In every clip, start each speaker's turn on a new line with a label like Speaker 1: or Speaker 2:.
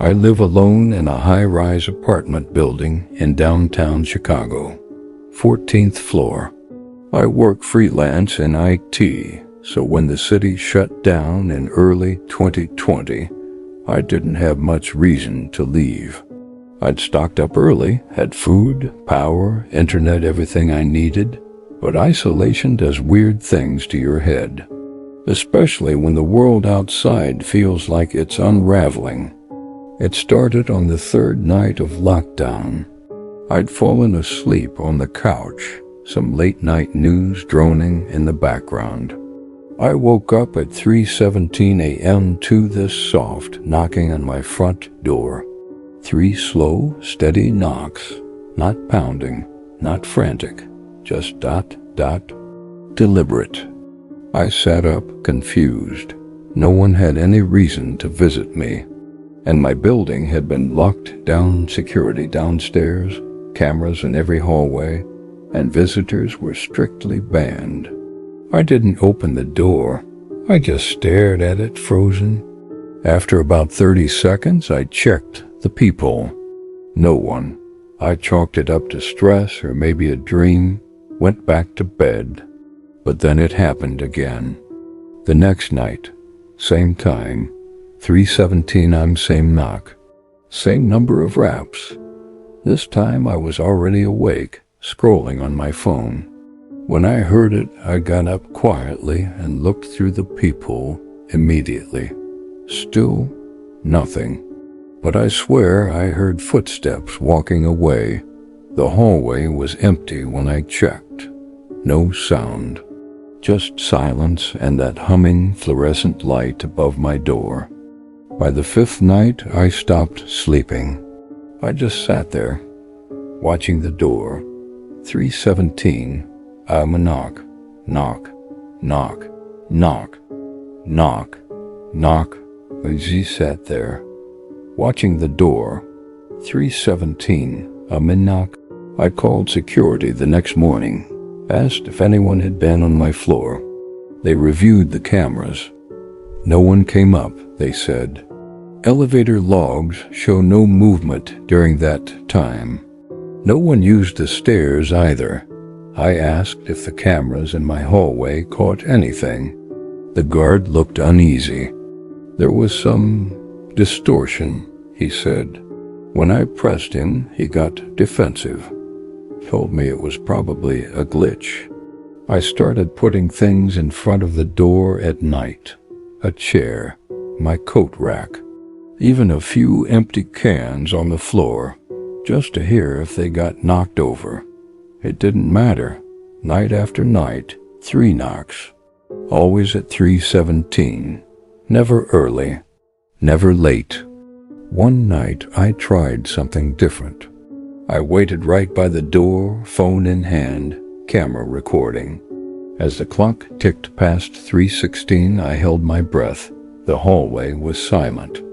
Speaker 1: I live alone in a high-rise apartment building in downtown Chicago, 14th floor. I work freelance in IT, so when the city shut down in early 2020, I didn't have much reason to leave. I'd stocked up early, had food, power, internet, everything I needed, but isolation does weird things to your head, especially when the world outside feels like it's unraveling. It started on the third night of lockdown. I'd fallen asleep on the couch, some late-night news droning in the background. I woke up at 3:17 a.m. to this soft knocking on my front door. 3 slow, steady knocks, not pounding, not frantic, just dot, deliberate. I sat up, confused. No one had any reason to visit me, and my building had been locked down, security downstairs, cameras in every hallway, and visitors were strictly banned. I didn't open the door. I just stared at it, frozen. After about 30 seconds, I checked the people. No one. I chalked it up to stress or maybe a dream, went back to bed. But then it happened again. The next night, same time, 3:17 same knock, same number of raps. This time I was already awake, scrolling on my phone. When I heard it, I got up quietly and looked through the peephole immediately. Still nothing. But I swear I heard footsteps walking away. The hallway was empty when I checked. No sound. Just silence and that humming fluorescent light above my door. By the 5th night, I stopped sleeping. I just sat there, watching the door. 3:17, a knock, knock, knock, knock, knock, knock. I just sat there, watching the door. 3:17, a knock. I called security the next morning, asked if anyone had been on my floor. They reviewed the cameras. No one came up, they said. Elevator logs show no movement during that time. No one used the stairs either. I asked if the cameras in my hallway caught anything. The guard looked uneasy. There was some distortion, he said. When I pressed him, he got defensive. Told me it was probably a glitch. I started putting things in front of the door at night. A chair, my coat rack, even a few empty cans on the floor, just to hear if they got knocked over. It didn't matter. Night after night, 3 knocks. Always at 3:17. Never early, never late. One night I tried something different. I waited right by the door, phone in hand, camera recording. As the clock ticked past 3:16, I held my breath. The hallway was silent.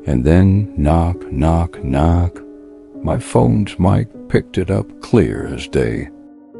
Speaker 1: And then knock, knock, knock. My phone's mic picked it up clear as day.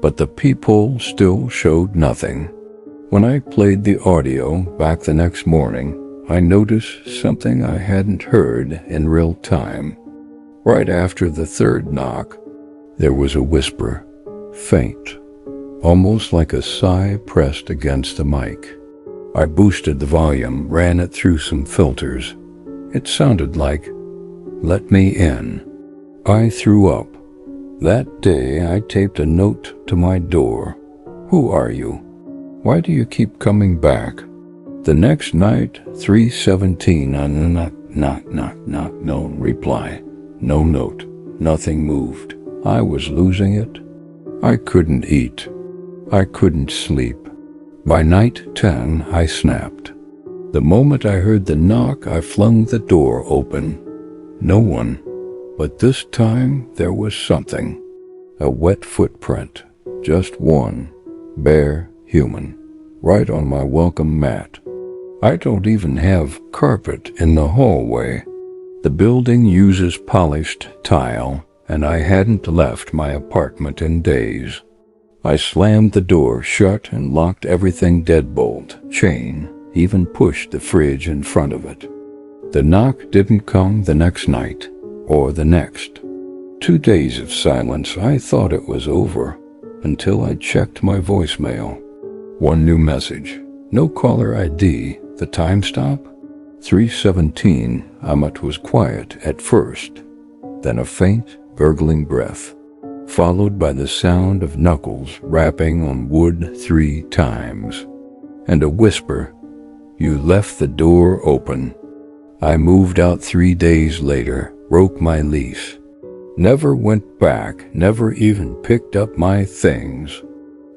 Speaker 1: But the peephole still showed nothing. When I played the audio back the next morning, I noticed something I hadn't heard in real time. Right after the 3rd knock, there was a whisper, faint, almost like a sigh pressed against the mic. I boosted the volume, ran it through some filters. It sounded like, "Let me in." I threw up. That day I taped a note to my door. "Who are you? Why do you keep coming back?" The next night, 3:17, knock, no reply, no note, nothing moved. I was losing it. I couldn't eat. I couldn't sleep. By night 10, I snapped. The moment I heard the knock, I flung the door open. No one. But this time, there was something. A wet footprint. Just one. Bare, human. Right on my welcome mat. I don't even have carpet in the hallway. The building uses polished tile, and I hadn't left my apartment in days. I slammed the door shut and locked everything deadbolt, chain, even pushed the fridge in front of it. The knock didn't come the next night or the next. 2 days of silence. I thought it was over until I checked my voicemail. One new message. No caller ID. The time stop? 3:17. It was quiet at first. Then a faint, gurgling breath, followed by the sound of knuckles rapping on wood 3 times. And a whisper, "You left the door open." I moved out 3 days later, broke my lease. Never went back, never even picked up my things.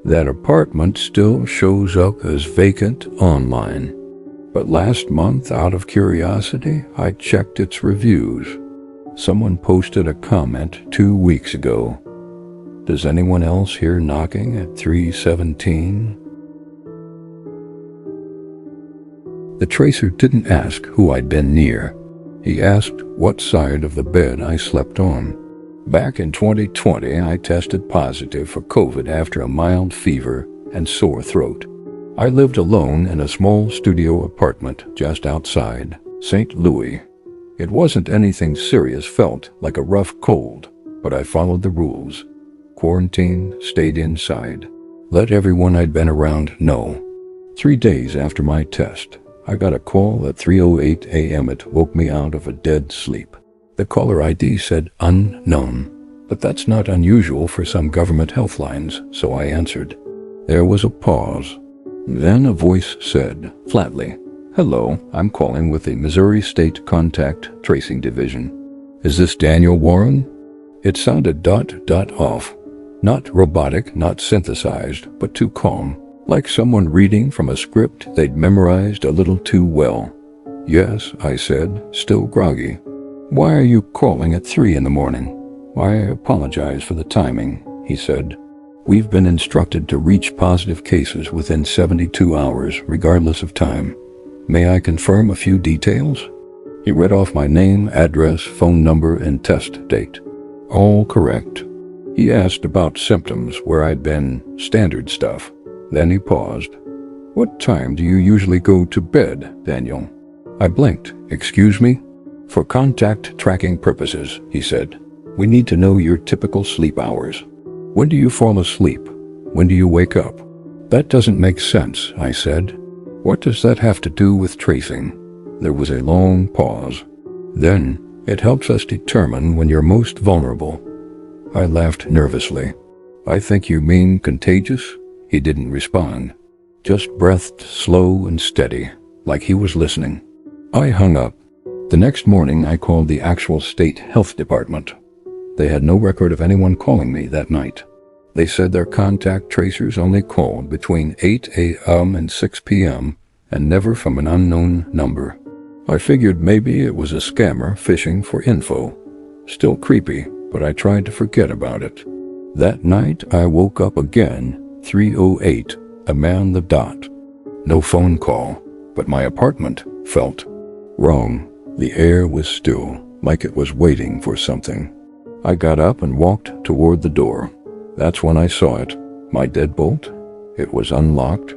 Speaker 1: That apartment still shows up as vacant online. But last month, out of curiosity, I checked its reviews. Someone posted a comment 2 weeks ago. Does anyone else hear knocking at 3:17? The tracer didn't ask who I'd been near. He asked what side of the bed I slept on. Back in 2020, I tested positive for COVID after a mild fever and sore throat. I lived alone in a small studio apartment just outside St. Louis. It wasn't anything serious, felt like a rough cold, but I followed the rules. Quarantined, stayed inside, let everyone I'd been around know. 3 days after my test, I got a call at 3:08 a.m. It woke me out of a dead sleep. The caller ID said unknown, but that's not unusual for some government health lines, so I answered. There was a pause. Then a voice said, flatly, "Hello, I'm calling with the Missouri State Contact Tracing Division. Is this Daniel Warren?" It sounded off. Not robotic, not synthesized, but too calm, like someone reading from a script they'd memorized a little too well. "Yes," I said, still groggy. "Why are you calling at 3 in the morning?" "I apologize for the timing," he said. "We've been instructed to reach positive cases within 72 hours, regardless of time. May I confirm a few details?" He read off my name, address, phone number, and test date. All correct. He asked about symptoms, where I'd been, standard stuff. Then he paused. "What time do you usually go to bed, Daniel?" I blinked. "Excuse me?" "For contact tracking purposes," he said. "We need to know your typical sleep hours. When do you fall asleep? When do you wake up?" "That doesn't make sense," I said. "What does that have to do with tracing?" There was a long pause. Then, "It helps us determine when you're most vulnerable." I laughed nervously. "I think you mean contagious?" He didn't respond. Just breathed slow and steady, like he was listening. I hung up. The next morning, I called the actual state health department. They had no record of anyone calling me that night. They said their contact tracers only called between 8 a.m. and 6 p.m. and never from an unknown number. I figured maybe it was a scammer fishing for info. Still creepy, but I tried to forget about it. That night, I woke up again, 3:08, on the dot. No phone call, but my apartment felt wrong. The air was still, like it was waiting for something. I got up and walked toward the door. That's when I saw it. My deadbolt. It was unlocked.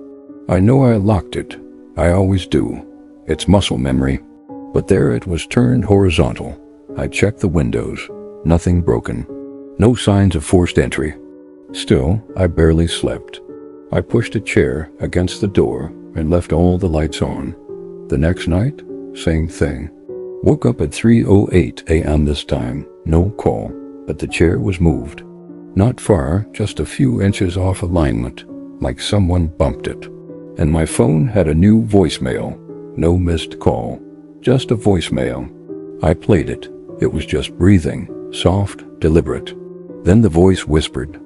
Speaker 1: I know I locked it. I always do. It's muscle memory. But there it was, turned horizontal. I checked the windows. Nothing broken. No signs of forced entry. Still, I barely slept. I pushed a chair against the door and left all the lights on. The next night, same thing. Woke up at 3:08 a.m. this time. No call, but the chair was moved. Not far, just a few inches off alignment, like someone bumped it. And my phone had a new voicemail. No missed call, just a voicemail. I played it. It was just breathing, soft, deliberate. Then the voice whispered,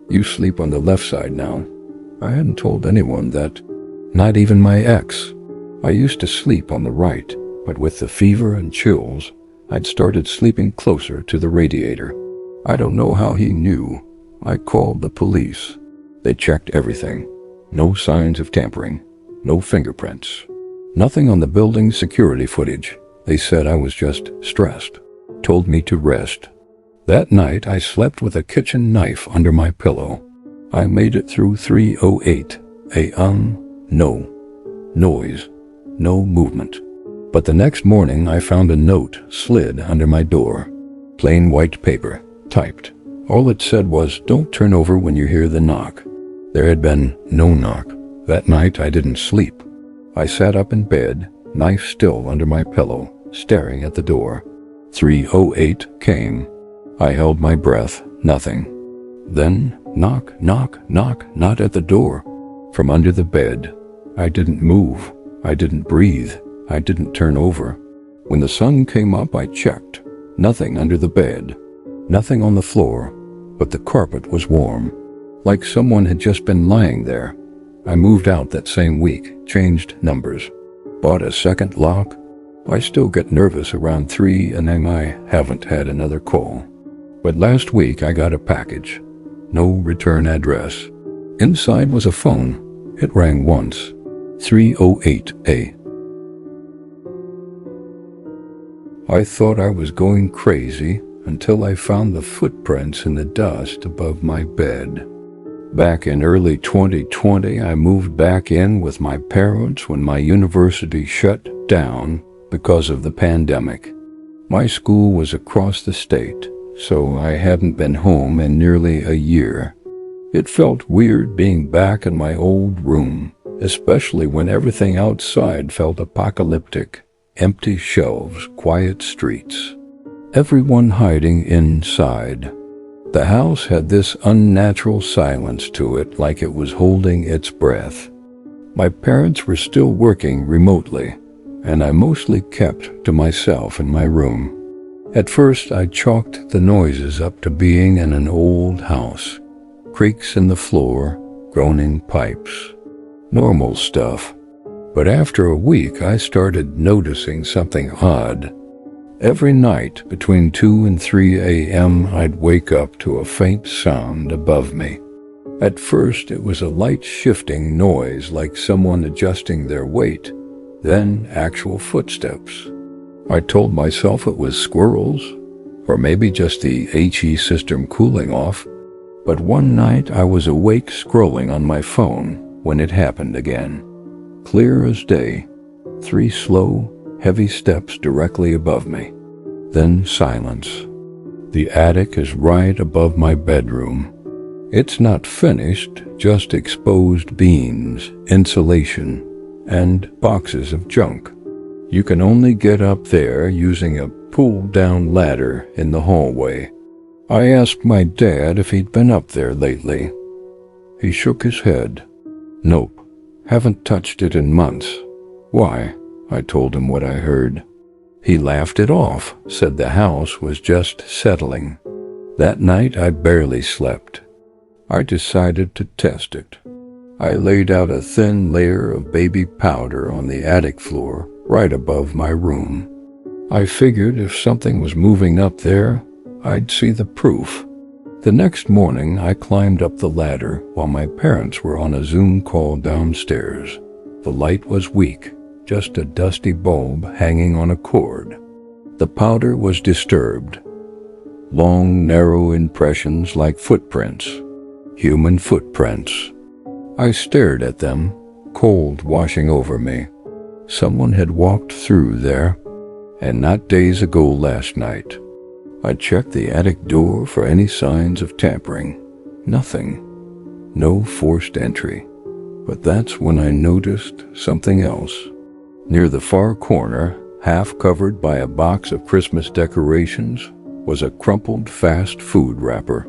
Speaker 1: "You sleep on the left side now." I hadn't told anyone that, not even my ex. I used to sleep on the right, but with the fever and chills, I'd started sleeping closer to the radiator. I don't know how he knew. I called the police. They checked everything. No signs of tampering. No fingerprints. Nothing on the building's security footage. They said I was just stressed. Told me to rest. That night, I slept with a kitchen knife under my pillow. I made it through 3:08 a.m. No noise. No movement. But the next morning I found a note slid under my door. Plain white paper, typed. All it said was, "Don't turn over when you hear the knock." There had been no knock. That night I didn't sleep. I sat up in bed, knife still under my pillow, staring at the door. 3:08 came. I held my breath, nothing. Then, knock, knock, knock, not at the door. From under the bed. I didn't move. I didn't breathe. I didn't turn over. When the sun came up, I checked. Nothing under the bed. Nothing on the floor, but the carpet was warm, like someone had just been lying there. I moved out that same week, changed numbers, bought a second lock. I still get nervous around 3 and then I haven't had another call. But last week I got a package. No return address. Inside was a phone. It rang once. 308A. I thought I was going crazy until I found the footprints in the dust above my bed. Back in early 2020, I moved back in with my parents when my university shut down because of the pandemic. My school was across the state, so I hadn't been home in nearly a year. It felt weird being back in my old room, especially when everything outside felt apocalyptic. Empty shelves, quiet streets. Everyone hiding inside. The house had this unnatural silence to it, like it was holding its breath. My parents were still working remotely, and I mostly kept to myself in my room. At first, I chalked the noises up to being in an old house. Creaks in the floor, groaning pipes. Normal stuff. But after a week, I started noticing something odd. Every night between 2 and 3 a.m., I'd wake up to a faint sound above me. At first, it was a light shifting noise like someone adjusting their weight, then actual footsteps. I told myself it was squirrels, or maybe just the HE system cooling off. But one night, I was awake scrolling on my phone when it happened again. Clear as day, 3 slow, heavy steps directly above me. Then silence. The attic is right above my bedroom. It's not finished, just exposed beams, insulation, and boxes of junk. You can only get up there using a pull-down ladder in the hallway. I asked my dad if he'd been up there lately. He shook his head. Nope. Haven't touched it in months. Why? I told him what I heard. He laughed it off, said the house was just settling. That night I barely slept. I decided to test it. I laid out a thin layer of baby powder on the attic floor, right above my room. I figured if something was moving up there, I'd see the proof. The next morning, I climbed up the ladder while my parents were on a Zoom call downstairs. The light was weak, just a dusty bulb hanging on a cord. The powder was disturbed. Long, narrow impressions like footprints. Human footprints. I stared at them, cold washing over me. Someone had walked through there, and not days ago last night. I checked the attic door for any signs of tampering. Nothing. No forced entry. But that's when I noticed something else. Near the far corner, half covered by a box of Christmas decorations, was a crumpled fast food wrapper.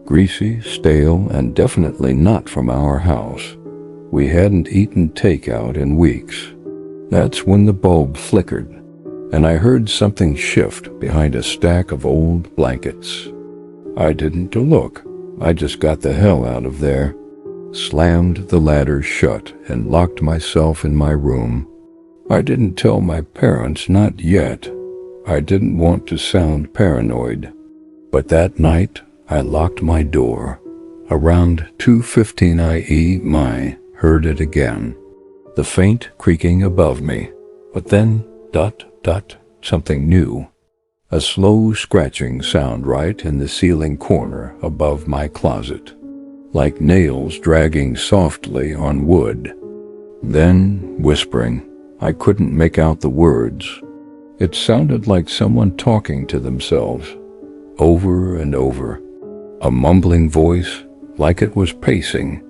Speaker 1: Greasy, stale, and definitely not from our house. We hadn't eaten takeout in weeks. That's when the bulb flickered, and I heard something shift behind a stack of old blankets. I didn't look. I just got the hell out of there, slammed the ladder shut, and locked myself in my room. I didn't tell my parents, not yet. I didn't want to sound paranoid. But that night, I locked my door. Around 2:15 IE, I heard it again. The faint creaking above me, but then, dot, something new. A slow scratching sound right in the ceiling corner above my closet, like nails dragging softly on wood. Then whispering, I couldn't make out the words. It sounded like someone talking to themselves, over and over. A mumbling voice, like it was pacing.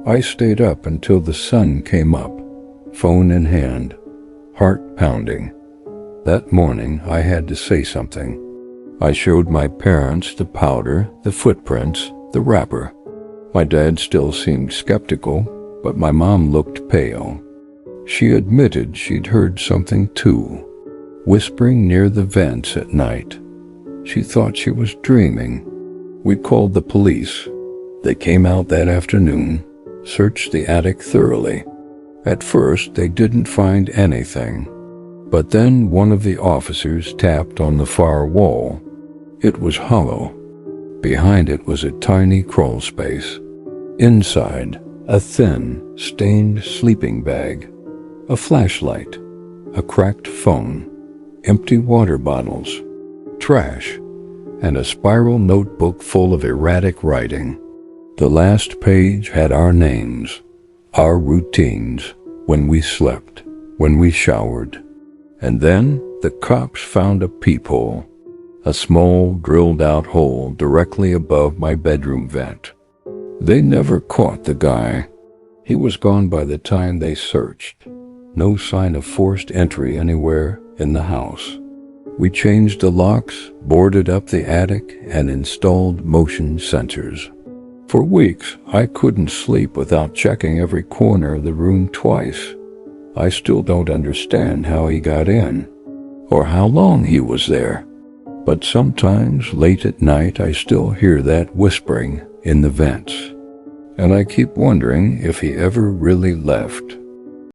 Speaker 1: I stayed up until the sun came up, phone in hand, heart pounding. That morning I had to say something. I showed my parents the powder, the footprints, the wrapper. My dad still seemed skeptical, but my mom looked pale. She admitted she'd heard something too, whispering near the vents at night. She thought she was dreaming. We called the police. They came out that afternoon, searched the attic thoroughly. At first, they didn't find anything. But then one of the officers tapped on the far wall. It was hollow. Behind it was a tiny crawl space. Inside, a thin, stained sleeping bag, a flashlight, a cracked phone, empty water bottles, trash, and a spiral notebook full of erratic writing. The last page had our names, our routines, when we slept, when we showered. And then the cops found a peephole, a small drilled-out hole directly above my bedroom vent. They never caught the guy. He was gone by the time they searched. No sign of forced entry anywhere in the house. We changed the locks, boarded up the attic, and installed motion sensors. For weeks, I couldn't sleep without checking every corner of the room twice. I still don't understand how he got in, or how long he was there. But sometimes, late at night, I still hear that whispering in the vents. And I keep wondering if he ever really left.